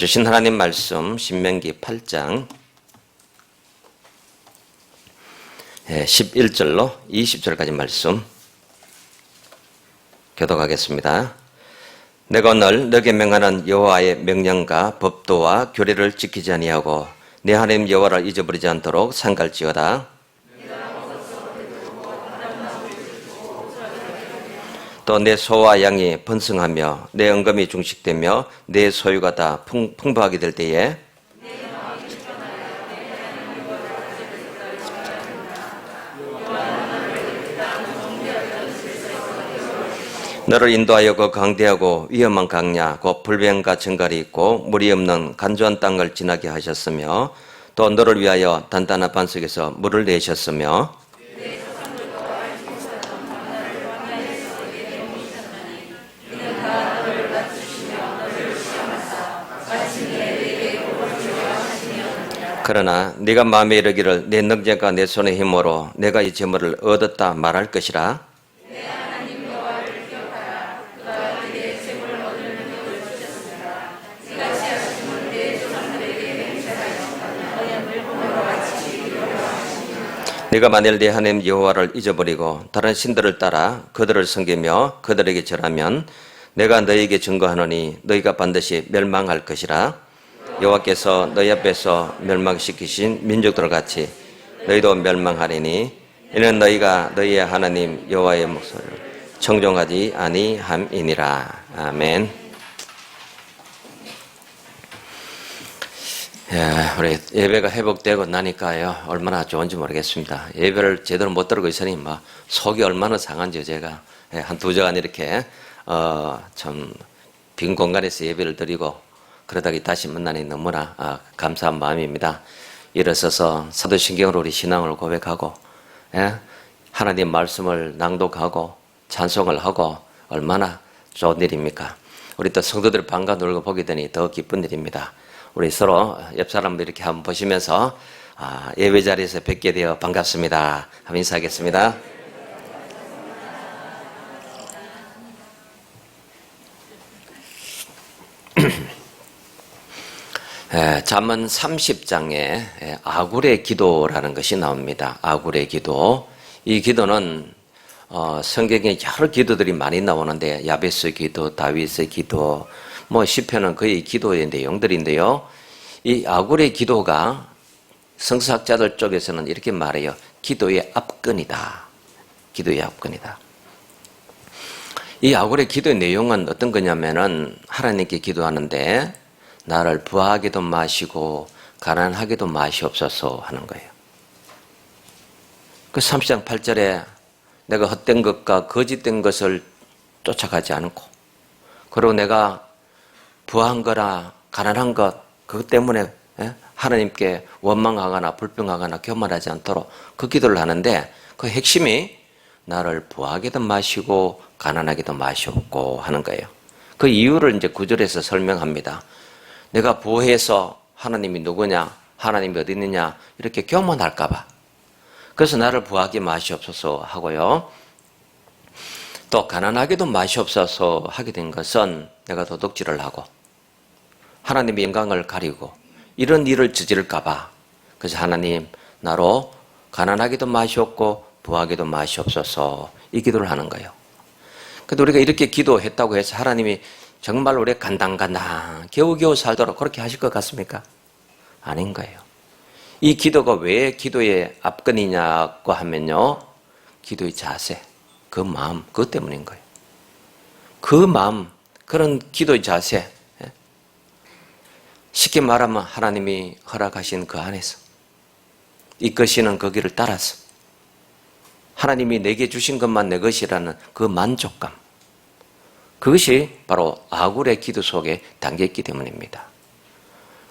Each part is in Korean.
주신 하나님 말씀 신명기 8장 11절로 20절까지 말씀 교독하겠습니다. 내가 오늘 너에게 명하는 여호와의 명령과 법도와 규례를 지키지 아니하고 내 하나님 여호와를 잊어버리지 않도록 삼갈지어다. 또 내 소와 양이 번성하며 내 은금이 중식되며 내 소유가 다 풍부하게 될 때에 너를 인도하여 그 강대하고 위험한 강야 곧 불변과 정갈이 있고 물이 없는 간조한 땅을 지나게 하셨으며 또 너를 위하여 단단한 반석에서 물을 내셨으며 그러나 네가 마음에 이르기를 내 능력과 내 손의 힘으로 내가 이 재물을 얻었다 말할 것이라. 내 하나님 여호와를 기억하라. 그가 네게 재물을 얻을 능력을 주셨습니다. 이같이 하심은 내 조상들에게 맹세하여 너의 물품으로 같이 이루어 네가 만일 네 하나님 여호와를 잊어버리고 다른 신들을 따라 그들을 섬기며 그들에게 절하면 내가 너희에게 증거하노니 너희가 반드시 멸망할 것이라. 여호와께서 너희 앞에서 멸망시키신 민족들 같이 너희도 멸망하리니 이는 너희가 너희의 하나님 여호와의 목소리를 청종하지 아니함이니라. 아멘. 우리 예배가 회복되고 나니까요 얼마나 좋은지 모르겠습니다. 예배를 제대로 못 들고 있으니 속이 얼마나 상한지 제가 한 2주간 이렇게 참 빈 공간에서 예배를 드리고 그러다가 다시 만나니 너무나 감사한 마음입니다. 일어서서 사도신경으로 우리 신앙을 고백하고 하나님 말씀을 낭독하고 찬송을 하고 얼마나 좋은 일입니까? 우리 또 성도들 반가운 얼굴 보게 되니 더 기쁜 일입니다. 우리 서로 옆 사람들 이렇게 한번 보시면서 예배 자리에서 뵙게 되어 반갑습니다. 한번 인사하겠습니다. 잠언 30장에 아굴의 기도라는 것이 나옵니다. 아굴의 기도. 이 기도는 성경에 여러 기도들이 많이 나오는데 야베스 기도, 다윗의 기도, 시편은 거의 기도의 내용들인데요. 이 아굴의 기도가 성서학자들 쪽에서는 이렇게 말해요. 기도의 앞건이다. 기도의 앞건이다. 이 아굴의 기도의 내용은 어떤 거냐면은 하나님께 기도하는데 나를 부하게도 마시고 가난하게도 마시옵소서 하는 거예요. 그 30장 8절에 내가 헛된 것과 거짓된 것을 쫓아가지 않고 그리고 내가 부한 거나 가난한 것 그것 때문에 하나님께 원망하거나 불평하거나 교만하지 않도록 그 기도를 하는데 그 핵심이 나를 부하게도 마시고 가난하게도 마시옵고 하는 거예요. 그 이유를 이제 9절에서 설명합니다. 내가 부해서 하나님이 누구냐, 하나님이 어디 있느냐 이렇게 교만할까 봐. 그래서 나를 부하게 마시옵소서 하고요. 또 가난하게도 마시옵소서 하게 된 것은 내가 도둑질을 하고 하나님의 영광을 가리고 이런 일을 저지를까 봐. 그래서 하나님 나로 가난하게도 마시옵고 부하게도 마시옵소서 이 기도를 하는 거예요. 근데 우리가 이렇게 기도했다고 해서 하나님이 정말 우리 간당간당 겨우겨우 살도록 그렇게 하실 것 같습니까? 아닌 거예요. 이 기도가 왜 기도의 앞건이냐고 하면요. 기도의 자세, 그 마음, 그것 때문인 거예요. 그 마음, 그런 기도의 자세. 쉽게 말하면 하나님이 허락하신 그 안에서 이끄시는 그 길을 따라서 하나님이 내게 주신 것만 내 것이라는 그 만족감. 그것이 바로 아굴의 기도 속에 담겨있기 때문입니다.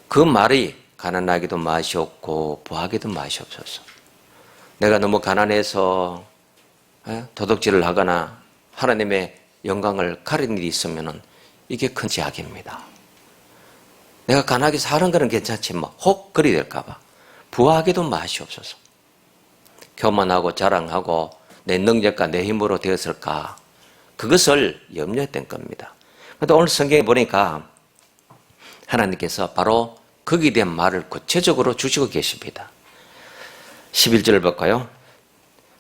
그 말이 가난하게도 마시옵고 부하게도 마시옵소서. 내가 너무 가난해서 도둑질을 하거나 하나님의 영광을 가리는 일이 있으면 이게 큰 제약입니다. 내가 가난하게 사는 거는 괜찮지만 혹 그리 될까 봐 부하게도 마시옵소서. 교만하고 자랑하고 내 능력과 내 힘으로 되었을까 그것을 염려했던 겁니다. 그런데 오늘 성경에 보니까 하나님께서 바로 거기에 대한 말을 구체적으로 주시고 계십니다. 11절을 볼까요?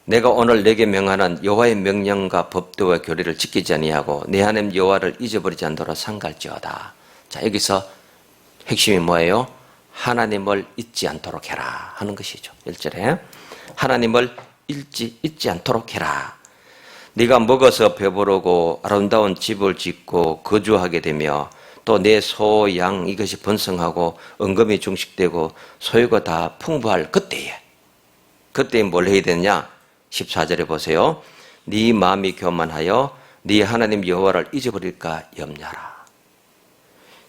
내가 오늘 내게 명하는 여호와의 명령과 법도와 교례를 지키지 아니하고 내 하나님 여호와를 잊어버리지 않도록 삼갈지어다. 자, 여기서 핵심이 뭐예요? 하나님을 잊지 않도록 해라 하는 것이죠. 1절에 하나님을 잊지 않도록 해라. 네가 먹어서 배부르고 아름다운 집을 짓고 거주하게 되며 또 내 소, 양 이것이 번성하고 은금이 중식되고 소유가 다 풍부할 그때에 뭘 해야 되느냐? 14절에 보세요. 네 마음이 교만하여 네 하나님 여호와를 잊어버릴까 염려하라.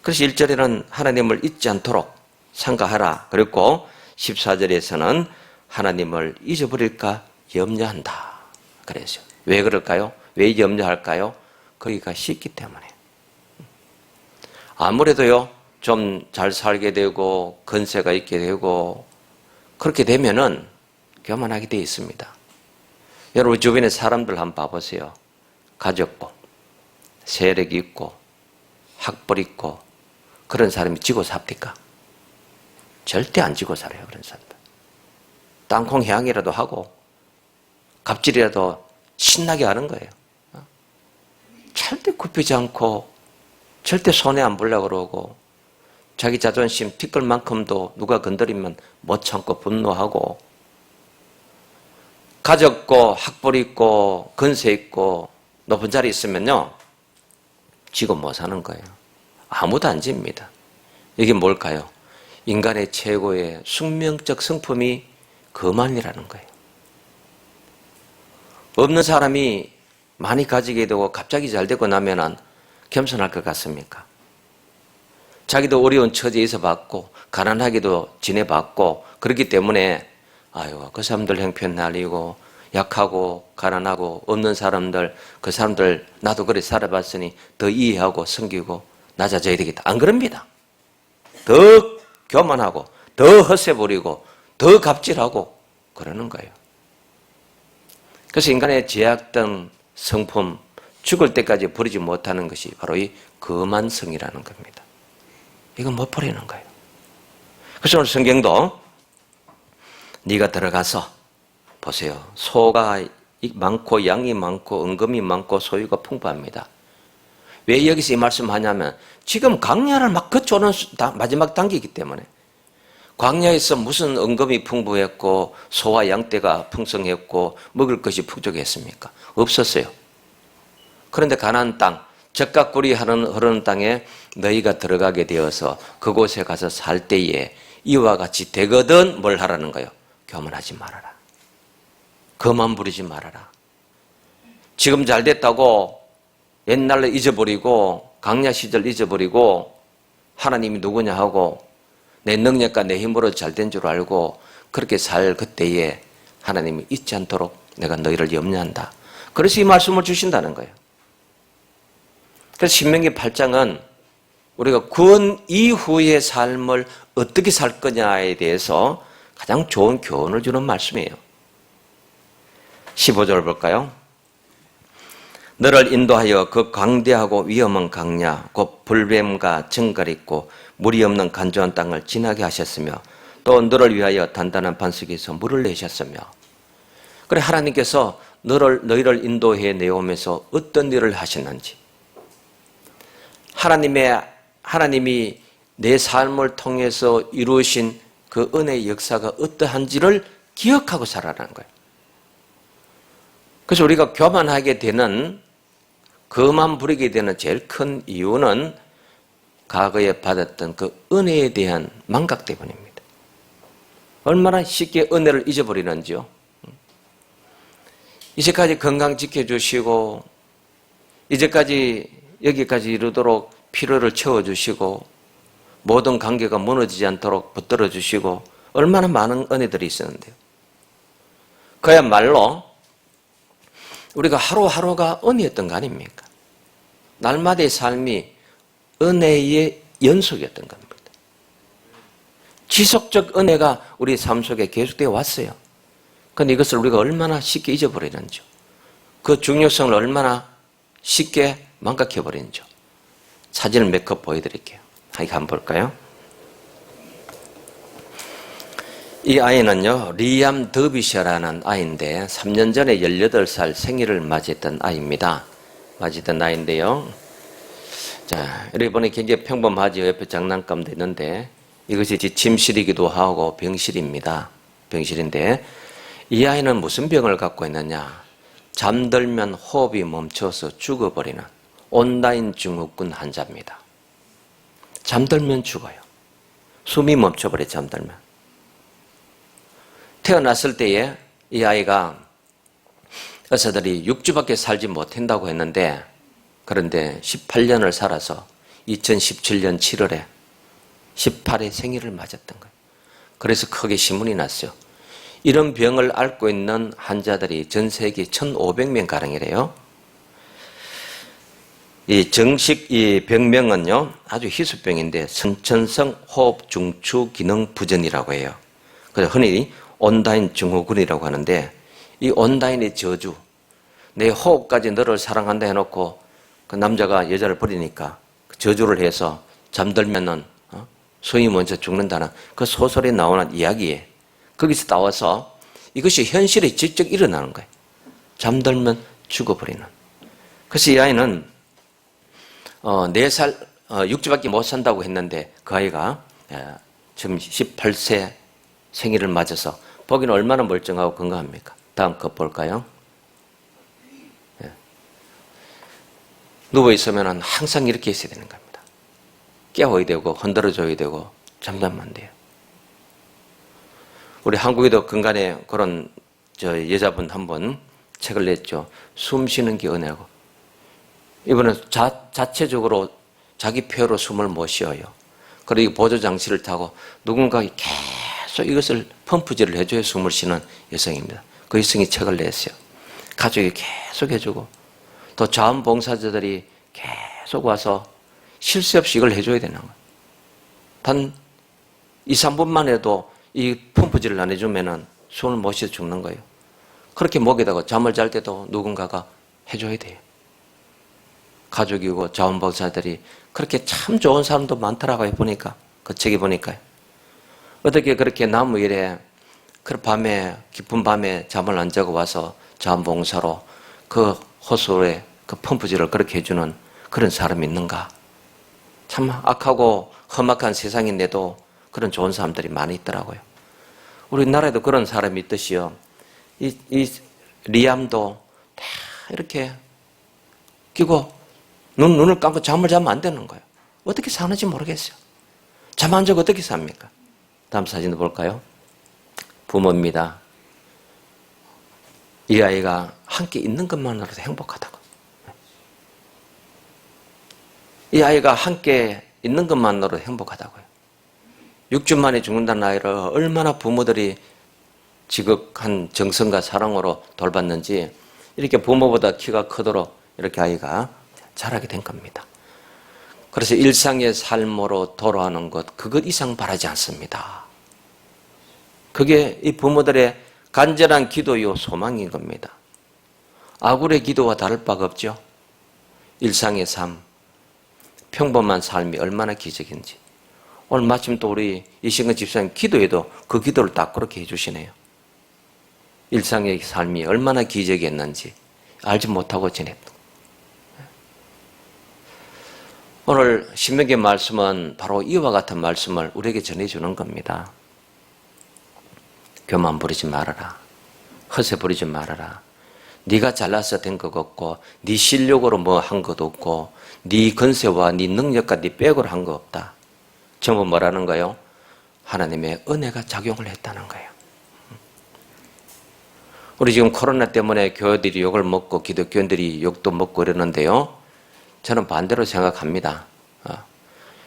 그래서 1절에는 하나님을 잊지 않도록 삼가하라. 그리고 14절에서는 하나님을 잊어버릴까 염려한다. 그래서 왜 그럴까요? 왜 염려할까요? 거기가 쉽기 때문에. 아무래도요, 좀 잘 살게 되고 건세가 있게 되고 그렇게 되면은 교만하게 되어 있습니다. 여러분 주변에 사람들 한번 봐보세요. 가졌고 세력이 있고 학벌 있고 그런 사람이 지고 삽니까? 절대 안 지고 살아요. 그런 사람들. 땅콩 향이라도 하고 갑질이라도 신나게 하는 거예요. 절대 굽히지 않고 절대 손해 안 보려고 그러고 자기 자존심 티끌만큼도 누가 건드리면 못 참고 분노하고 가졌고 학벌 있고 건세 있고 높은 자리 있으면요 지고 못 사는 거예요. 아무도 안 집니다. 이게 뭘까요? 인간의 최고의 숙명적 성품이 거만이라는 거예요. 없는 사람이 많이 가지게 되고 갑자기 잘 되고 나면은 겸손할 것 같습니까? 자기도 어려운 처지에 있어 봤고 가난하게도 지내봤고 그렇기 때문에 아유 그 사람들 형편 날리고 약하고 가난하고 없는 사람들 그 사람들 나도 그래 살아봤으니 더 이해하고 섬기고 낮아져야 되겠다. 안 그럽니다. 더 교만하고 더 허세 부리고 더 갑질하고 그러는 거예요. 그래서 인간의 죄악된 성품 죽을 때까지 버리지 못하는 것이 바로 이 거만성이라는 겁니다. 이건 못 버리는 거예요. 그래서 오늘 성경도 네가 들어가서 보세요. 소가 많고 양이 많고 은금이 많고 소유가 풍부합니다. 왜 여기서 이 말씀하냐면 지금 광야를 막 거쳐오는 마지막 단계이기 때문에 광야에서 무슨 은금이 풍부했고 소와 양떼가 풍성했고 먹을 것이 부족했습니까? 없었어요. 그런데 가나안 땅, 젖과 꿀이 흐르는 땅에 너희가 들어가게 되어서 그곳에 가서 살 때에 이와 같이 되거든 뭘 하라는 거예요? 교만하지 말아라. 거만 부리지 말아라. 지금 잘 됐다고 옛날로 잊어버리고 광야 시절 잊어버리고 하나님이 누구냐 하고 내 능력과 내 힘으로 잘 된 줄 알고 그렇게 살 그때에 하나님이 잊지 않도록 내가 너희를 염려한다. 그래서 이 말씀을 주신다는 거예요. 그래서 신명기 8장은 우리가 구원 이후의 삶을 어떻게 살 거냐에 대해서 가장 좋은 교훈을 주는 말씀이에요. 15절을 볼까요? 너를 인도하여 그 광대하고 위험한 강야 곧 불뱀과 정갈이 있고 물이 없는 간조한 땅을 지나게 하셨으며 또 너를 위하여 단단한 반석에서 물을 내셨으며 그래 하나님께서 너희를 인도해 내오면서 어떤 일을 하셨는지 하나님이 내 삶을 통해서 이루신 그 은혜의 역사가 어떠한지를 기억하고 살아라는 거예요. 그래서 우리가 교만하게 되는 거만 부리게 되는 제일 큰 이유는 과거에 받았던 그 은혜에 대한 망각 때문입니다. 얼마나 쉽게 은혜를 잊어버리는지요. 이제까지 건강 지켜주시고 이제까지 여기까지 이르도록 필요를 채워주시고 모든 관계가 무너지지 않도록 붙들어 주시고 얼마나 많은 은혜들이 있었는데요. 그야말로 우리가 하루하루가 은혜였던 거 아닙니까? 날마다의 삶이 은혜의 연속이었던 겁니다. 지속적 은혜가 우리 삶 속에 계속되어 왔어요. 그런데 이것을 우리가 얼마나 쉽게 잊어버리는지 그 중요성을 얼마나 쉽게 망각해버리는지 사진을 몇 컷 보여드릴게요. 이거 한번 볼까요? 이 아이는요, 리암 더비셔라는 아이인데 3년 전에 18살 생일을 맞이했던 아이입니다. 맞이했던 아이인데요. 자, 이렇게 보니 굉장히 평범하죠. 옆에 장난감도 있는데 이것이 침실이기도 하고 병실입니다. 병실인데 이 아이는 무슨 병을 갖고 있느냐? 잠들면 호흡이 멈춰서 죽어버리는 온라인 증후군 환자입니다. 잠들면 죽어요. 숨이 멈춰버려 잠들면. 태어났을 때에 이 아이가 의사들이 6주밖에 살지 못한다고 했는데 그런데 18년을 살아서 2017년 7월에 18회 생일을 맞았던 거예요. 그래서 크게 신문이 났어요. 이런 병을 앓고 있는 환자들이 전 세계 1,500명 가량이래요. 이 정식 이 병명은요, 아주 희소병인데 선천성 호흡 중추 기능 부전이라고 해요. 그래서 흔히 온라인 증후군이라고 하는데 이 온라인의 저주, 내 호흡까지 너를 사랑한다 해놓고 그 남자가 여자를 버리니까 그 저주를 해서 잠들면은 소위 먼저 죽는다는 그 소설에 나오는 이야기에 거기서 나와서 이것이 현실에 직접 일어나는 거예요. 잠들면 죽어버리는. 그래서 이 아이는 4살 6주밖에 못 산다고 했는데 그 아이가 지금 18세 생일을 맞아서 보기는 얼마나 멀쩡하고 건강합니까? 다음 거 볼까요? 누워있으면 항상 이렇게 있어야 되는 겁니다. 깨워야 되고 흔들어줘야 되고 잠자면 안 돼요. 우리 한국에도 근간에 그런 여자분 한 번 책을 냈죠. 숨 쉬는 게 은혜고. 이분은 자체적으로 자기 폐로 숨을 못 쉬어요. 그리고 보조장치를 타고 누군가 계속 이것을 펌프질을 해줘야 숨을 쉬는 여성입니다. 그 여성이 책을 냈어요. 가족이 계속 해주고 또 자원봉사자들이 계속 와서 쉴 새 없이 이걸 해줘야 되는 거예요. 단 2, 3분만 해도 이 펌프질을 안 해주면 숨을 못 쉬어 죽는 거예요. 그렇게 목에다가 잠을 잘 때도 누군가가 해줘야 돼요. 가족이고 자원봉사자들이 그렇게 참 좋은 사람도 많더라고요. 보니까 그 책에 보니까요. 어떻게 그렇게 나무 일에 그 밤에 깊은 밤에 잠을 안 자고 와서 자원봉사로 그 호수에 그 펌프질을 그렇게 해주는 그런 사람이 있는가? 참 악하고 험악한 세상인데도 그런 좋은 사람들이 많이 있더라고요. 우리나라에도 그런 사람이 있듯이요. 이 리암도 다 이렇게 끼고 눈을 감고 잠을 자면 안 되는 거예요. 어떻게 사는지 모르겠어요. 잠 안 자고 어떻게 삽니까? 다음 사진 볼까요? 부모입니다. 이 아이가 함께 있는 것만으로도 행복하다고. 이 아이가 함께 있는 것만으로도 행복하다고요. 6주 만에 죽는다는 아이를 얼마나 부모들이 지극한 정성과 사랑으로 돌봤는지 이렇게 부모보다 키가 크도록 이렇게 아이가 자라게 된 겁니다. 그래서 일상의 삶으로 돌아오는 것, 그것 이상 바라지 않습니다. 그게 이 부모들의 간절한 기도요 소망인 겁니다. 아굴의 기도와 다를 바가 없죠. 일상의 삶, 평범한 삶이 얼마나 기적인지. 오늘 마침 또 우리 이신근 집사님 기도에도 그 기도를 딱 그렇게 해주시네요. 일상의 삶이 얼마나 기적이었는지 알지 못하고 지냈던. 오늘 신명기 말씀은 바로 이와 같은 말씀을 우리에게 전해주는 겁니다. 교만 부리지 말아라. 허세 부리지 말아라. 네가 잘나서 된 것 없고 네 실력으로 뭐 한 것 없고 네 건세와 네 능력과 네 백으로 한 거 없다. 전부 뭐라는 거예요? 하나님의 은혜가 작용을 했다는 거예요. 우리 지금 코로나 때문에 교회들이 욕을 먹고 기독교인들이 욕도 먹고 이러는데요. 저는 반대로 생각합니다.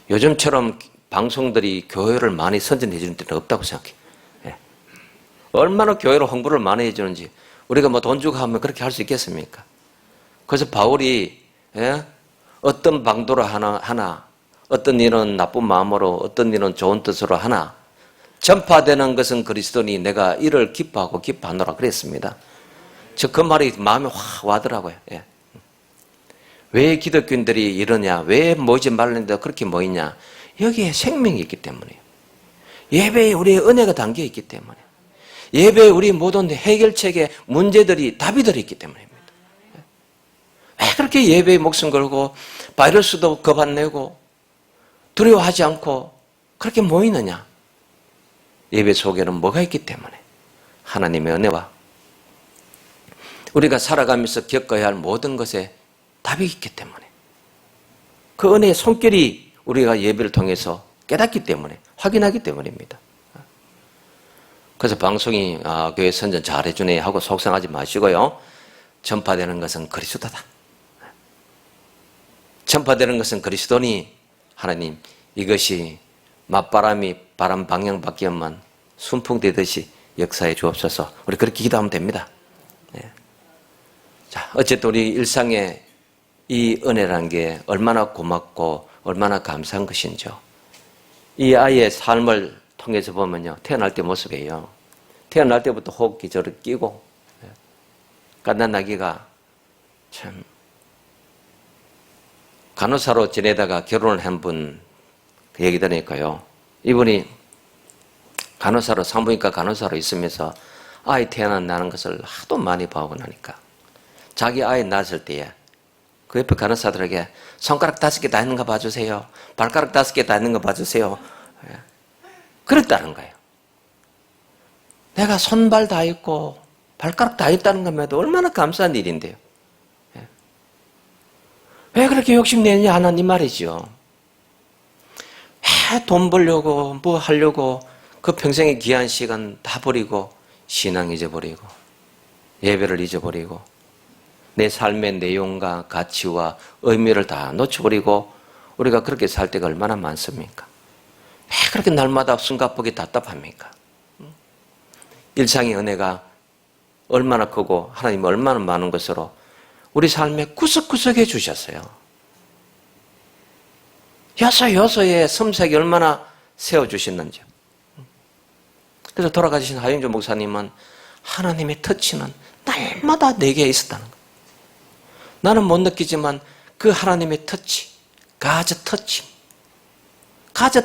요즘처럼 방송들이 교회를 많이 선전해 주는 데는 없다고 생각해요. 얼마나 교회로 홍보를 많이 해주는지 우리가 뭐 돈 주고 하면 그렇게 할 수 있겠습니까? 그래서 바울이 어떤 방도로 하나 어떤 일은 나쁜 마음으로 어떤 일은 좋은 뜻으로 하나 전파되는 것은 그리스도니 내가 이를 기뻐하고 기뻐하노라 그랬습니다. 저 그 말이 마음에 확 와더라고요. 왜 기독교인들이 이러냐? 왜 모이지 말는데 그렇게 모이냐? 여기에 생명이 있기 때문이에요. 예배에 우리의 은혜가 담겨 있기 때문에, 예배에 우리 모든 해결책의 문제들이 답이 들어있기 때문입니다. 왜 그렇게 예배에 목숨 걸고 바이러스도 겁 안 내고 두려워하지 않고 그렇게 모이느냐? 예배 속에는 뭐가 있기 때문에, 하나님의 은혜와 우리가 살아가면서 겪어야 할 모든 것에 답이 있기 때문에, 그 은혜의 손길이 우리가 예배를 통해서 깨닫기 때문에, 확인하기 때문입니다. 그래서 방송이 교회 선전 잘해주네 하고 속상하지 마시고요. 전파되는 것은 그리스도다. 전파되는 것은 그리스도니, 하나님 이것이 맞바람이 바람 방향 바뀌면 순풍되듯이 역사해 주옵소서. 우리 그렇게 기도하면 됩니다. 네. 자, 어쨌든 우리 일상에 이 은혜라는 게 얼마나 고맙고 얼마나 감사한 것인지요. 이 아이의 삶을 통해서 보면요, 태어날 때 모습이에요. 태어날 때부터 호흡기 저를 끼고, 갓난아기가 참 간호사로 지내다가 결혼을 한 분 그 얘기 들으니까요, 이분이 간호사로, 산부인과 간호사로 있으면서 아이 태어난다는 것을 하도 많이 봐오고 나니까 자기 아이 낳았을 때에 그 옆에 간호사들에게 손가락 5개 다 있는 거 봐주세요, 발가락 5개 다 있는 거 봐주세요, 그랬다는 거예요. 내가 손발 다 있고 발가락 다 있다는 것만도 얼마나 감사한 일인데요. 왜 그렇게 욕심내느냐 하나님 말이죠. 왜 돈 벌려고 뭐 하려고 그 평생의 귀한 시간 다 버리고 신앙 잊어버리고 예배를 잊어버리고 내 삶의 내용과 가치와 의미를 다 놓쳐버리고 우리가 그렇게 살 때가 얼마나 많습니까? 왜 그렇게 날마다 숨가쁘게 답답합니까? 일상의 은혜가 얼마나 크고 하나님 얼마나 많은 것으로 우리 삶에 구석구석에 주셨어요. 여서여서의 섬색이 얼마나 세워주셨는지요. 그래서 돌아가신 하영조 목사님은 하나님의 터치는 날마다 내게 있었다는 거예요. 나는 못 느끼지만 그 하나님의 터치, 가즈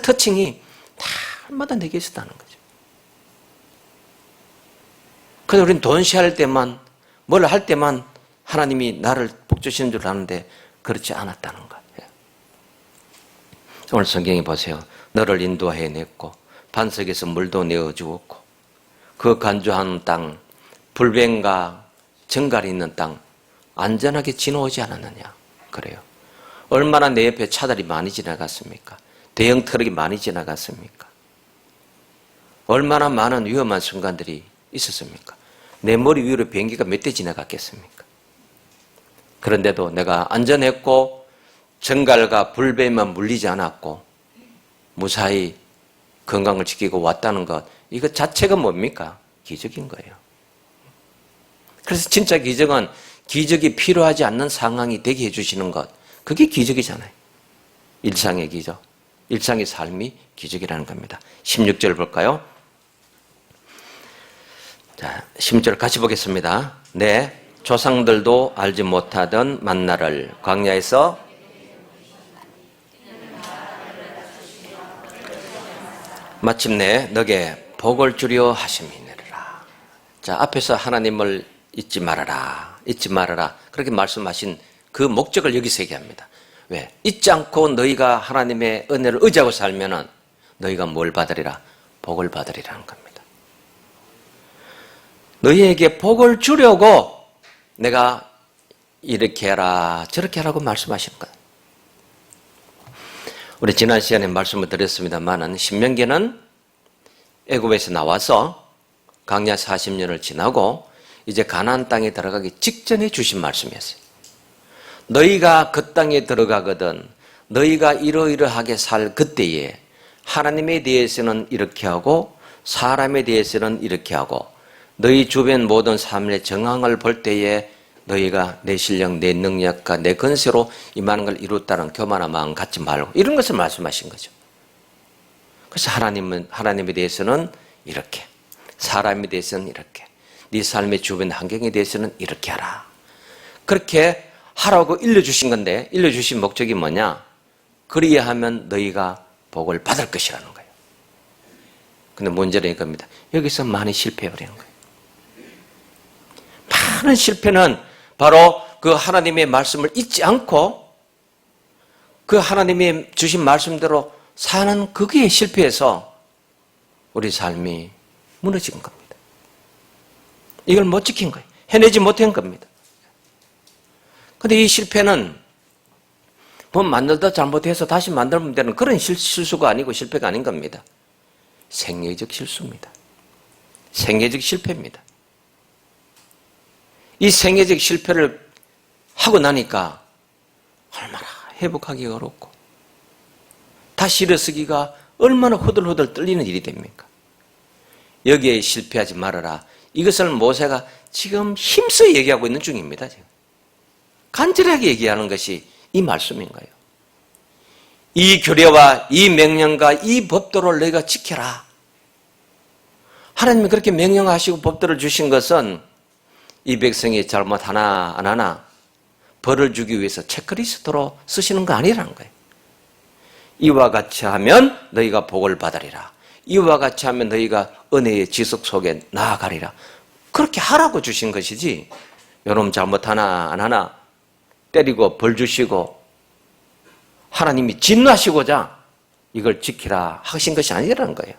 터칭이 날마다 내게 있었다는 거죠. 그래서 우리는 돈시할 때만, 뭘 할 때만 하나님이 나를 복주시는 줄 아는데 그렇지 않았다는 거예요. 오늘 성경에 보세요. 너를 인도해냈고 반석에서 물도 내어주었고 그 간주한 땅, 불뱀과 정갈이 있는 땅 안전하게 지나오지 않았느냐. 그래요. 얼마나 내 옆에 차들이 많이 지나갔습니까? 대형 트럭이 많이 지나갔습니까? 얼마나 많은 위험한 순간들이 있었습니까? 내 머리 위로 비행기가 몇 대 지나갔겠습니까? 그런데도 내가 안전했고 정갈과 불뱀만 물리지 않았고 무사히 건강을 지키고 왔다는 것, 이것 자체가 뭡니까? 기적인 거예요. 그래서 진짜 기적은 기적이 필요하지 않는 상황이 되게 해주시는 것, 그게 기적이잖아요. 일상의 기적, 일상의 삶이 기적이라는 겁니다. 16절 볼까요? 자, 16절 같이 보겠습니다. 네, 조상들도 알지 못하던 만나를 광야에서 마침내 너게 복을 주려 하심이니라. 자, 앞에서 하나님을 잊지 말아라, 잊지 말아라 그렇게 말씀하신 그 목적을 여기서 얘기합니다. 왜? 잊지 않고 너희가 하나님의 은혜를 의지하고 살면은 너희가 뭘 받으리라? 복을 받으리라는 겁니다. 너희에게 복을 주려고 내가 이렇게 해라 저렇게 하라고 말씀하시는 거예요. 우리 지난 시간에 말씀을 드렸습니다만은 신명기는 애굽에서 나와서 광야 40년을 지나고 이제 가나안 땅에 들어가기 직전에 주신 말씀이었어요. 너희가 그 땅에 들어가거든 너희가 이러이러하게 살 그때에 하나님에 대해서는 이렇게 하고 사람에 대해서는 이렇게 하고 너희 주변 모든 삶의 정황을 볼 때에 너희가 내 실력, 내 능력과 내 건세로 이만한 걸 이뤘다는 교만한 마음 갖지 말고 이런 것을 말씀하신 거죠. 그래서 하나님에 대해서는 이렇게, 사람에 대해서는 이렇게, 네 삶의 주변 환경에 대해서는 이렇게 하라. 그렇게 하라고 일러주신 건데 일러주신 목적이 뭐냐? 그리하면 너희가 복을 받을 것이라는 거예요. 근데 문제는 이겁니다. 여기서 많이 실패해버리는 거예요. 많은 실패는 바로 그 하나님의 말씀을 잊지 않고 그 하나님의 주신 말씀대로 사는 거기에 실패해서 우리 삶이 무너진 겁니다. 이걸 못 지킨 거예요. 해내지 못한 겁니다. 근데 이 실패는 뭐 만들다 잘못해서 다시 만들면 되는 그런 실수가 아니고 실패가 아닌 겁니다. 생애적 실수입니다. 생애적 실패입니다. 이 생애적 실패를 하고 나니까 얼마나 회복하기가 어렵고 다시 일어서기가 얼마나 후들후들 떨리는 일이 됩니까? 여기에 실패하지 말아라. 이것을 모세가 지금 힘써 얘기하고 있는 중입니다. 지금. 간절하게 얘기하는 것이 이 말씀인 거예요. 이 규례와 이 명령과 이 법도를 너희가 지켜라. 하나님이 그렇게 명령하시고 법도를 주신 것은 이 백성이 잘못 하나 안 하나 벌을 주기 위해서 체크리스트로 쓰시는 거 아니라는 거예요. 이와 같이 하면 너희가 복을 받으리라. 이와 같이 하면 너희가 은혜의 지속 속에 나아가리라. 그렇게 하라고 주신 것이지 요놈 잘못 하나 안 하나 때리고 벌 주시고 하나님이 진노하시고자 이걸 지키라 하신 것이 아니라는 거예요.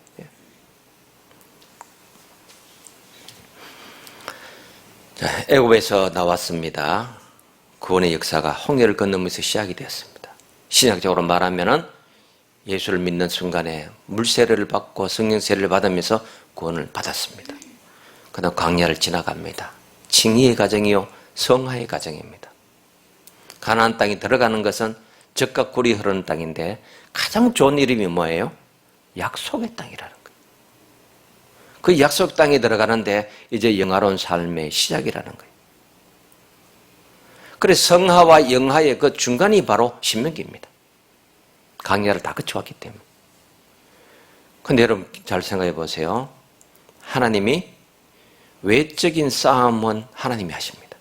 자, 애굽에서 나왔습니다. 구원의 역사가 홍해를 건너면서 시작이 되었습니다. 신학적으로 말하면은 예수를 믿는 순간에 물세례를 받고 성령 세례를 받으면서 구원을 받았습니다. 그다음 광야를 지나갑니다. 징의의 과정이요 성화의 과정입니다. 가나안 땅에 들어가는 것은 젖과 꿀이 흐르는 땅인데 가장 좋은 이름이 뭐예요? 약속의 땅이라는 거예요. 그 약속 땅에 들어가는데 이제 영화로운 삶의 시작이라는 거예요. 그래서 성화와 영화의 그 중간이 바로 신명기입니다. 강야를 다 거쳐왔기 때문에. 그런데 여러분 잘 생각해 보세요. 하나님이 외적인 싸움은 하나님이 하십니다.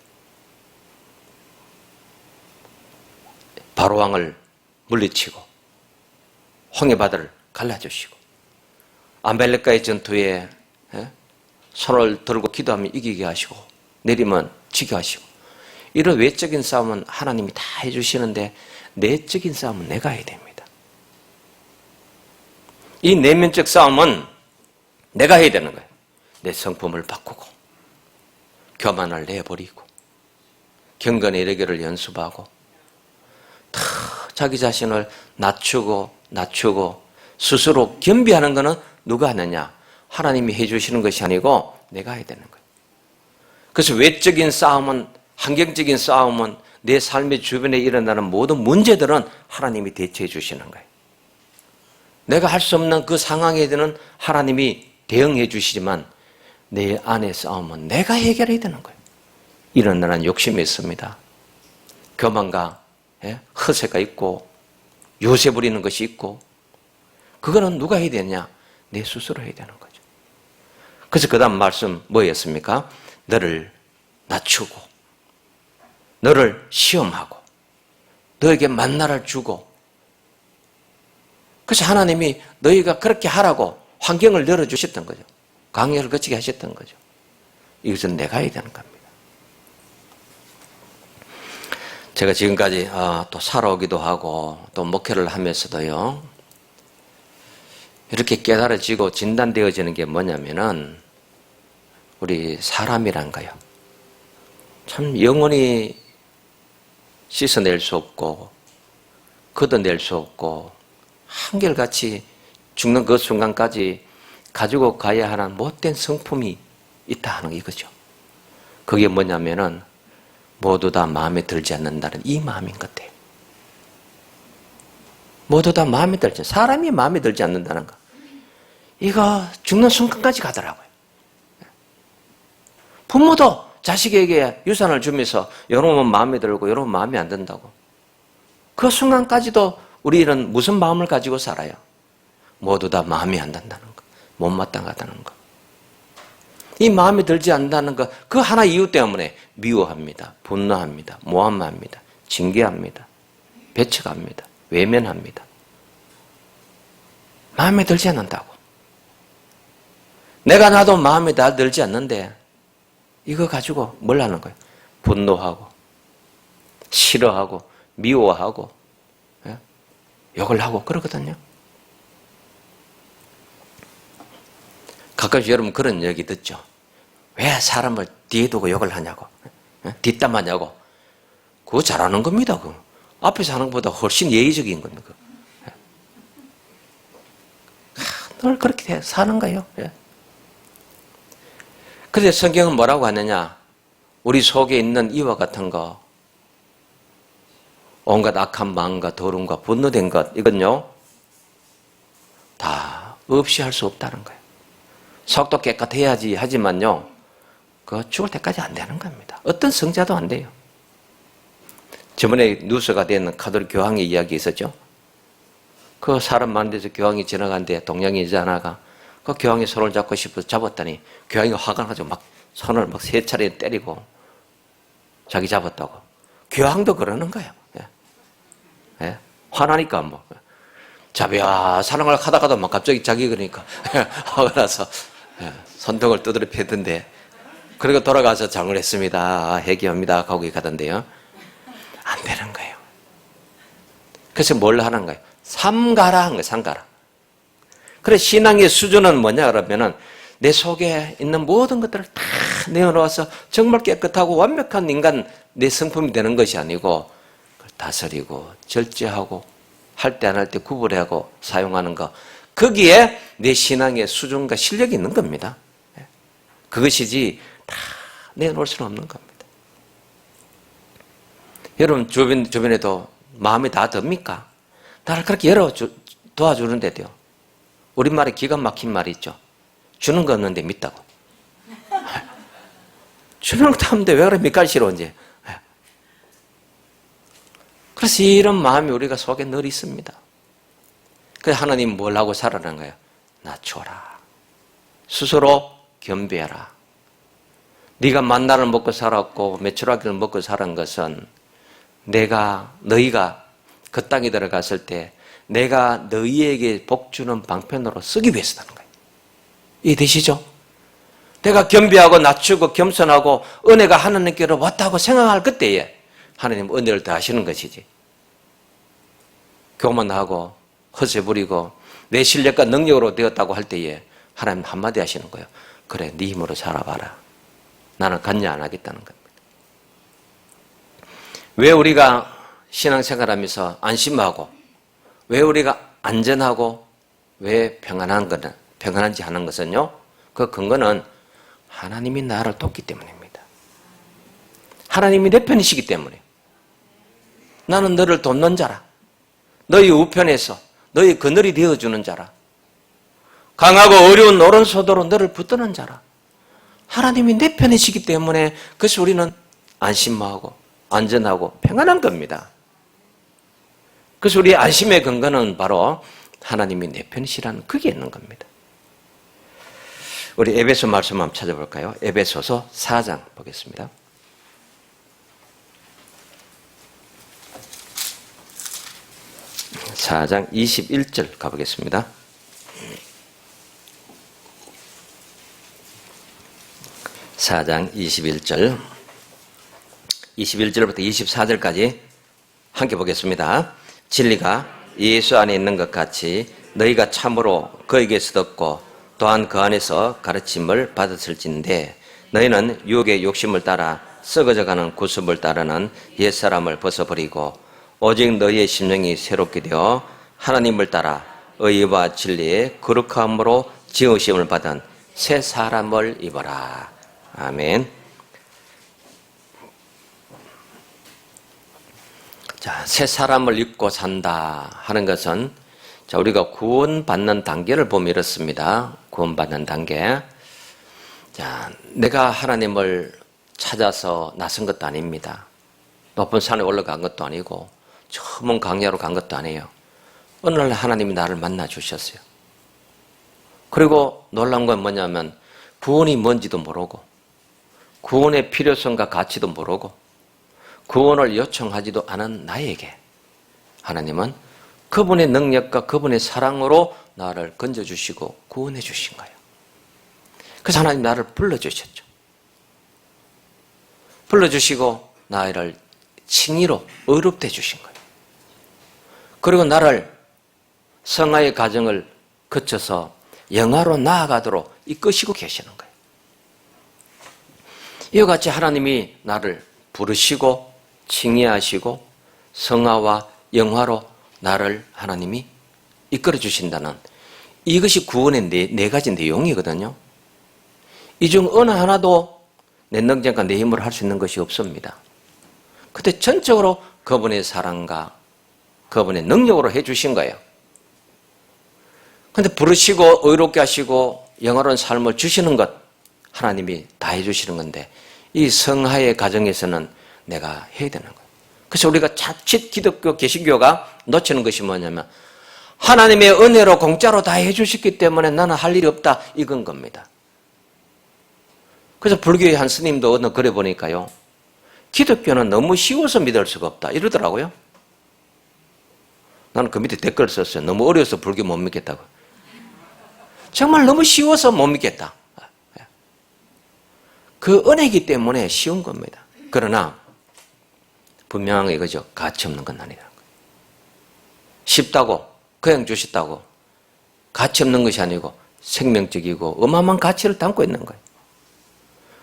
바로왕을 물리치고 홍해바다를 갈라주시고 아말렉과의 전투에 손을 들고 기도하면 이기게 하시고 내리면 지게 하시고 이런 외적인 싸움은 하나님이 다 해주시는데 내적인 싸움은 내가 해야 됩니다. 이 내면적 싸움은 내가 해야 되는 거예요. 내 성품을 바꾸고 교만을 내버리고 경건의 레교를 연습하고 다 자기 자신을 낮추고 스스로 겸비하는 것은 누가 하느냐? 하나님이 해주시는 것이 아니고 내가 해야 되는 거예요. 그래서 외적인 싸움은 환경적인 싸움은 내 삶의 주변에 일어나는 모든 문제들은 하나님이 대처해 주시는 거예요. 내가 할 수 없는 그 상황에 대한 하나님이 대응해 주시지만 내 안의 싸움은 내가 해결해야 되는 거예요. 일어나는 욕심이 있습니다. 교만과 허세가 있고 요새 부리는 것이 있고 그거는 누가 해야 되냐? 내 스스로 해야 되는 거죠. 그래서 그 다음 말씀 뭐였습니까? 너를 낮추고 너를 시험하고 너에게 만나를 주고 그래서 하나님이 너희가 그렇게 하라고 환경을 열어주셨던 거죠. 광야를 거치게 하셨던 거죠. 이것은 내가 해야 되는 겁니다. 제가 지금까지 또 살아오기도 하고 또 목회를 하면서도요. 이렇게 깨달아지고 진단되어지는 게 뭐냐면은 우리 사람이란 거요. 참 영원히 씻어낼 수 없고 걷어낼 수 없고 한결같이 죽는 그 순간까지 가지고 가야 하는 못된 성품이 있다 하는 이거죠. 그게 뭐냐면은 모두 다 마음에 들지 않는다는 이 마음인 것 같아요. 모두 다 마음에 들지 사람이 마음에 들지 않는다는 거. 이거 죽는 순간까지 가더라고요. 부모도 자식에게 유산을 주면서 여러분 마음에 들고 여러분 마음에 안 든다고. 그 순간까지도 우리는 무슨 마음을 가지고 살아요? 모두 다 마음에 안 든다는 거. 못마땅하다는 거. 이 마음에 들지 않는다는 거, 그 하나 이유 때문에 미워합니다. 분노합니다. 모함합니다. 징계합니다. 배척합니다. 외면합니다. 마음에 들지 않는다고. 내가 나도 마음에 다 들지 않는데 이거 가지고 뭘 하는 거예요? 분노하고 싫어하고 미워하고 욕을 하고 그러거든요. 가끔씩 여러분 그런 얘기 듣죠. 왜 사람을 뒤에 두고 욕을 하냐고. 뒷담하냐고. 그거 잘하는 겁니다. 그거. 앞에서 하는 것보다 훨씬 예의적인 겁니다. 늘 그렇게 사는 거예요. 그런데 성경은 뭐라고 하느냐. 우리 속에 있는 이와 같은 거, 온갖 악한 마음과 더러움과 분노된 것, 이건요 다 없이 할 수 없다는 거예요. 속도 깨끗해야지 하지만요 그거 죽을 때까지 안 되는 겁니다. 어떤 성자도 안 돼요. 저번에 뉴스가 된 카톨릭 교황의 이야기 있었죠. 그 사람 많은 데서 교황이 지나가는데 동양인 여자 하나가 그 교황이 손을 잡고 싶어서 잡았더니 교황이 화가 나서 막 손을 막 3차례 때리고 자기 잡았다고. 교황도 그러는 거예요. 화나니까 뭐 자비야 사랑을 하다가도 막 갑자기 자기 그러니까 화가 나서 손등을 두드려 패던데, 그리고 돌아가서 장을 했습니다. 회개합니다. 거기 가던데요. 안 되는 거예요. 그래서 뭘 하는 거예요? 삼가라 한 거예요. 삼가라. 그래 신앙의 수준은 뭐냐 그러면은 내 속에 있는 모든 것들을 다 내어놓아서 정말 깨끗하고 완벽한 인간 내 성품이 되는 것이 아니고 다스리고 절제하고 할 때 안 할 때 구분하고 사용하는 거, 거기에 내 신앙의 수준과 실력이 있는 겁니다. 그것이지 다 내놓을 수는 없는 겁니다. 여러분 주변에도 마음이 다 듭니까? 나를 그렇게 도와주는데도요. 우리말에 기가 막힌 말이 있죠. 주는 거 없는데 믿다고. 주는 것도 없는데 왜 그래 밑갈시로 이제. 그래서 이런 마음이 우리가 속에 늘 있습니다. 그래서 하나님 뭘 하고 살아라는 거예요? 낮춰라. 스스로 겸비해라. 네가 만나를 먹고 살았고 메추라기를 먹고 살은 것은 너희가 그 땅에 들어갔을 때 내가 너희에게 복주는 방편으로 쓰기 위해서라는 거예요. 이해되시죠? 내가 겸비하고 낮추고 겸손하고 은혜가 하나님께로 왔다고 생각할 그때에 하나님 은혜를 더하시는 것이지. 교만하고 허세 부리고 내 실력과 능력으로 되었다고 할 때에 하나님 한마디 하시는 거예요. 그래, 네 힘으로 살아봐라. 나는 관여 안 하겠다는 겁니다. 왜 우리가 신앙생활하면서 안심하고, 왜 우리가 안전하고, 왜 평안한지 하는 것은요, 그 근거는 하나님이 나를 돕기 때문입니다. 하나님이 내 편이시기 때문에. 나는 너를 돕는 자라. 너희 우편에서 너희 그늘이 되어주는 자라. 강하고 어려운 오른손으로 너를 붙드는 자라. 하나님이 내 편이시기 때문에 그래서 우리는 안심하고 안전하고 평안한 겁니다. 그래서 우리의 안심의 근거는 바로 하나님이 내 편이시라는 그게 있는 겁니다. 우리 에베소 말씀 한번 찾아볼까요? 에베소서 4장 보겠습니다. 4장 21절 가보겠습니다. 4장 21절 21절부터 24절까지 함께 보겠습니다. 진리가 예수 안에 있는 것 같이 너희가 참으로 그에게서 듣고 또한 그 안에서 가르침을 받았을진데 너희는 유혹의 욕심을 따라 썩어져가는 구습을 따르는 옛사람을 벗어버리고 오직 너희의 심령이 새롭게 되어 하나님을 따라 의와 진리의 거룩함으로 지으심을 받은 새 사람을 입어라. 아멘. 자, 새 사람을 입고 산다 하는 것은 자, 우리가 구원받는 단계를 보면 이렇습니다. 구원받는 단계. 자, 내가 하나님을 찾아서 나선 것도 아닙니다. 높은 산에 올라간 것도 아니고 처음 강야로 간 것도 아니에요. 어느 날 하나님이 나를 만나 주셨어요. 그리고 놀라운 건 뭐냐면 구원이 뭔지도 모르고 구원의 필요성과 가치도 모르고 구원을 요청하지도 않은 나에게 하나님은 그분의 능력과 그분의 사랑으로 나를 건져주시고 구원해 주신 거예요. 그래서 하나님 나를 불러주셨죠. 불러주시고 나를 칭의로 의롭게 해주신 거예요. 그리고 나를 성화의 과정을 거쳐서 영화로 나아가도록 이끄시고 계시는 거예요. 이와 같이 하나님이 나를 부르시고 칭의하시고 성화와 영화로 나를 하나님이 이끌어 주신다는 이것이 구원의 네 가지 내용이거든요. 이 중 어느 하나도 내 능력과 내 힘으로 할 수 있는 것이 없습니다. 그때 전적으로 그분의 사랑과 그분의 능력으로 해주신 거예요. 그런데 부르시고 의롭게 하시고 영화로운 삶을 주시는 것 하나님이 다 해주시는 건데 이 성화의 과정에서는 내가 해야 되는 거예요. 그래서 우리가 자칫 기독교 개신교가 놓치는 것이 뭐냐면 하나님의 은혜로 공짜로 다 해주셨기 때문에 나는 할 일이 없다 이건 겁니다. 그래서 불교의 한 스님도 어느 글에 보니까요. 기독교는 너무 쉬워서 믿을 수가 없다 이러더라고요. 나는 그 밑에 댓글 썼어요. 너무 어려워서 불교 못 믿겠다고. 정말 너무 쉬워서 못 믿겠다. 그 은혜이기 때문에 쉬운 겁니다. 그러나 분명한 거 이거죠. 가치 없는 건 아니라는 거예요. 쉽다고 그냥 주셨다고 가치 없는 것이 아니고 생명적이고 어마어마한 가치를 담고 있는 거예요.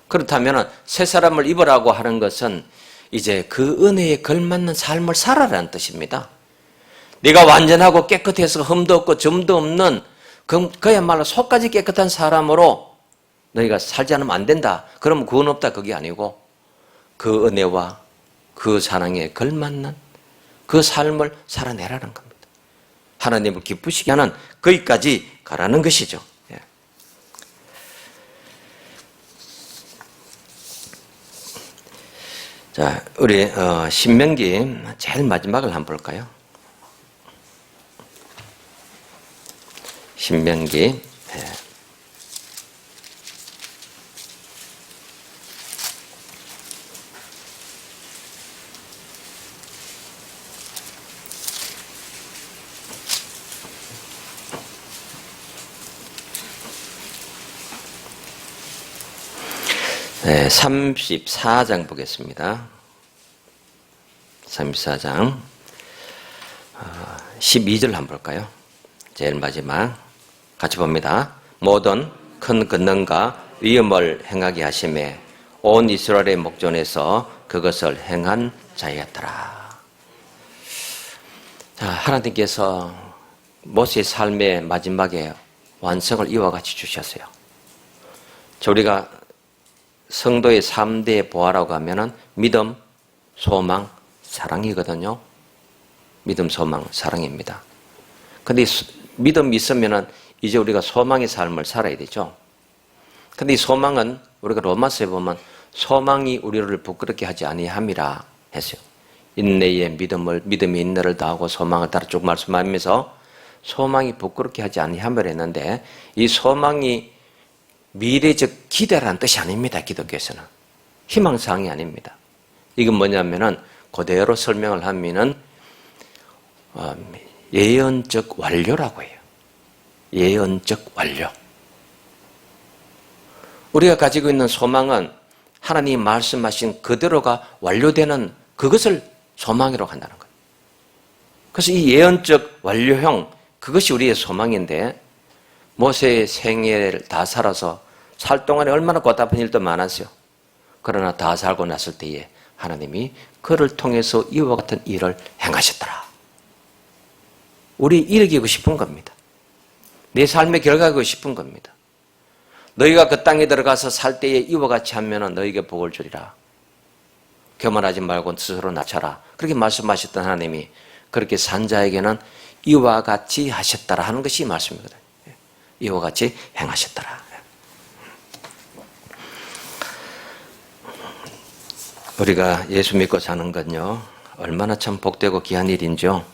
그렇다면 새 사람을 입으라고 하는 것은 이제 그 은혜에 걸맞는 삶을 살아라는 뜻입니다. 네가 완전하고 깨끗해서 흠도 없고 점도 없는 그야말로 속까지 깨끗한 사람으로 너희가 살지 않으면 안 된다. 그러면 구원 없다 그게 아니고 그 은혜와 그 사랑에 걸맞는 그 삶을 살아내라는 겁니다. 하나님을 기쁘시게 하는 거기까지 가라는 것이죠. 자, 우리 신명기 제일 마지막을 한번 볼까요? 신명기 34장 보겠습니다. 34장 12절 한번 볼까요? 제일 마지막 같이 봅니다. 모든 큰 권능과 위엄을 행하게 하심에 온 이스라엘의 목전에서 그것을 행한 자였더라. 자, 하나님께서 모세의 삶의 마지막에 완성을 이와 같이 주셨어요. 우리가 성도의 3대 보화라고 하면은 믿음, 소망, 사랑이거든요. 믿음, 소망, 사랑입니다. 근데 믿음이 있으면은 이제 우리가 소망의 삶을 살아야 되죠. 근데 이 소망은 우리가 로마서에 보면 소망이 우리를 부끄럽게 하지 아니함이라 했어요. 인내에 믿음이 인내를 다하고 소망을 따라 쭉 말씀하면서 소망이 부끄럽게 하지 아니함을 했는데 이 소망이 미래적 기대라는 뜻이 아닙니다. 기독교에서는. 희망사항이 아닙니다. 이건 뭐냐면은 그대로 설명을 하면은 예언적 완료라고 해요. 예언적 완료. 우리가 가지고 있는 소망은 하나님이 말씀하신 그대로가 완료되는 그것을 소망이라고 한다는 거예요. 그래서 이 예언적 완료형 그것이 우리의 소망인데 모세의 생애를 다 살아서 살 동안에 얼마나 고달픈 일도 많았어요. 그러나 다 살고 났을 때에 하나님이 그를 통해서 이와 같은 일을 행하셨더라. 우리 일으키고 싶은 겁니다. 내 삶의 결과이고 싶은 겁니다. 너희가 그 땅에 들어가서 살 때에 이와 같이 하면 너희에게 복을 주리라. 교만하지 말고 스스로 낮춰라. 그렇게 말씀하셨던 하나님이 그렇게 산 자에게는 이와 같이 하셨더라 하는 것이 이 말씀이거든요. 이와 같이 행하셨더라. 우리가 예수 믿고 사는 건요 얼마나 참 복되고 귀한 일인지요.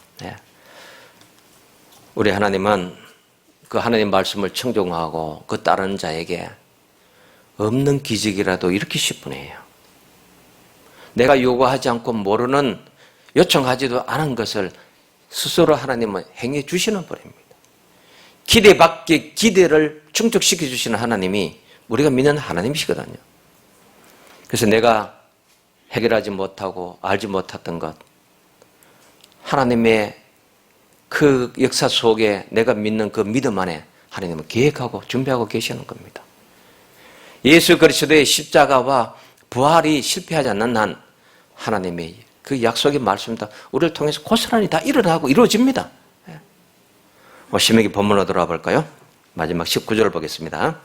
우리 하나님은 그 하나님 말씀을 청종하고 그 따르는 자에게 없는 기적이라도 일으키실 분이에요. 내가 요구하지 않고 모르는 요청하지도 않은 것을 스스로 하나님은 행해 주시는 분입니다. 기대 밖의 기대를 충족시켜 주시는 하나님이 우리가 믿는 하나님이시거든요. 그래서 내가 해결하지 못하고 알지 못했던 것, 하나님의 그 역사 속에 내가 믿는 그 믿음 안에 하나님은 계획하고 준비하고 계시는 겁니다. 예수 그리스도의 십자가와 부활이 실패하지 않는 한 하나님의 그 약속의 말씀도 우리를 통해서 고스란히 다 일어나고 이루어집니다. 신명기 본문으로 돌아와 볼까요? 마지막 19절을 보겠습니다.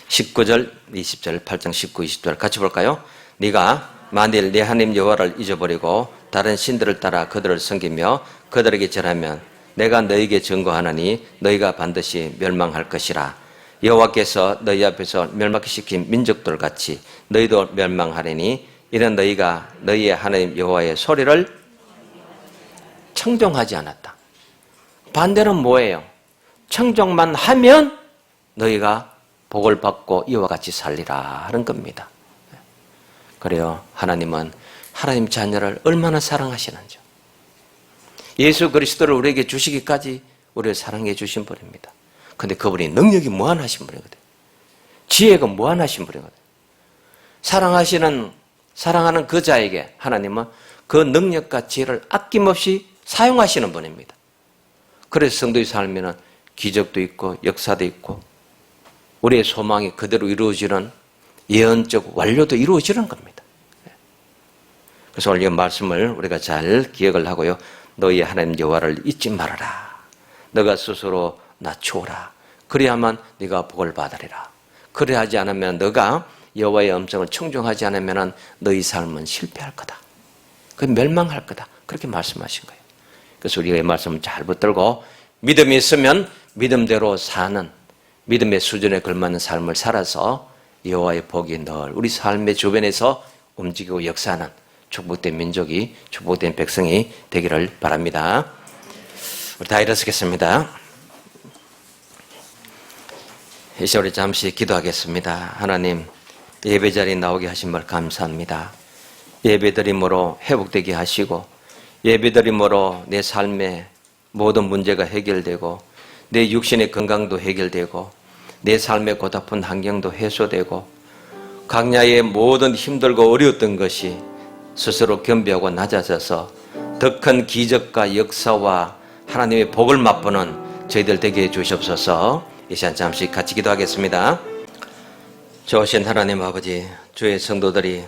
19절, 20절, 8장 19, 20절 같이 볼까요? 네가 만일 네 하나님 여호와를 잊어버리고 다른 신들을 따라 그들을 섬기며 그들에게 절하면 내가 너희에게 증거하노니 너희가 반드시 멸망할 것이라. 여호와께서 너희 앞에서 멸망시킨 민족들 같이 너희도 멸망하리니 이는 너희가 너희의 하나님 여호와의 소리를 청종하지 않았다. 반대는 뭐예요? 청종만 하면 너희가 복을 받고 이와 같이 살리라 하는 겁니다. 그래요. 하나님은 하나님 자녀를 얼마나 사랑하시는지. 예수 그리스도를 우리에게 주시기까지 우리를 사랑해 주신 분입니다. 그런데 그분이 능력이 무한하신 분이거든요. 지혜가 무한하신 분이거든요. 사랑하는 그 자에게 하나님은 그 능력과 지혜를 아낌없이 사용하시는 분입니다. 그래서 성도의 삶에는 기적도 있고 역사도 있고 우리의 소망이 그대로 이루어지는 예언적 완료도 이루어지는 겁니다. 그래서 오늘 이 말씀을 우리가 잘 기억을 하고요. 너희 하나님 여호와를 잊지 말아라. 너가 스스로 낮추어라. 그래야만 네가 복을 받으리라. 그래하지 않으면 너가 여호와의 음성을 청종하지 않으면 너희 삶은 실패할 거다. 그 멸망할 거다. 그렇게 말씀하신 거예요. 그래서 우리가 이 말씀을 잘 붙들고 믿음이 있으면 믿음대로 사는 믿음의 수준에 걸맞는 삶을 살아서 여호와의 복이 늘 우리 삶의 주변에서 움직이고 역사하는 축복된 민족이 축복된 백성이 되기를 바랍니다. 우리 다 일어서겠습니다. 이 시간에 잠시 기도하겠습니다. 하나님 예배 자리에 나오게 하신 말 감사합니다. 예배드림으로 회복되게 하시고 예배드림으로 내 삶의 모든 문제가 해결되고 내 육신의 건강도 해결되고 내 삶의 고달픈 환경도 해소되고 강야의 모든 힘들고 어려웠던 것이 스스로 겸비하고 낮아져서 더 큰 기적과 역사와 하나님의 복을 맛보는 저희들 되게 해주시옵소서. 이 시간 잠시 같이 기도하겠습니다. 좋으신 하나님 아버지, 주의 성도들이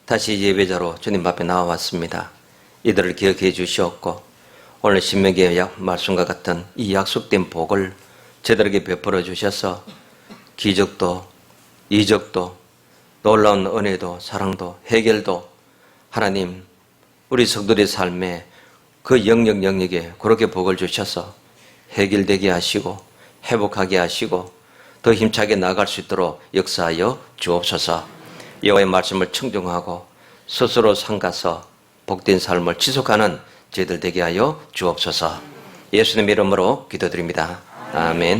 다시 예배자로 주님 앞에 나와왔습니다. 이들을 기억해 주시옵고 오늘 신명기의 말씀과 같은 이 약속된 복을 저들에게 베풀어 주셔서 기적도 이적도 놀라운 은혜도 사랑도 해결도 하나님 우리 성도들의 삶에 그 영역에 그렇게 복을 주셔서 해결되게 하시고 회복하게 하시고 더 힘차게 나아갈 수 있도록 역사하여 주옵소서. 여호와의 말씀을 청종하고 스스로 삼가서 복된 삶을 지속하는 저희들 되게 하여 주옵소서. 예수님의 이름으로 기도드립니다. 아멘.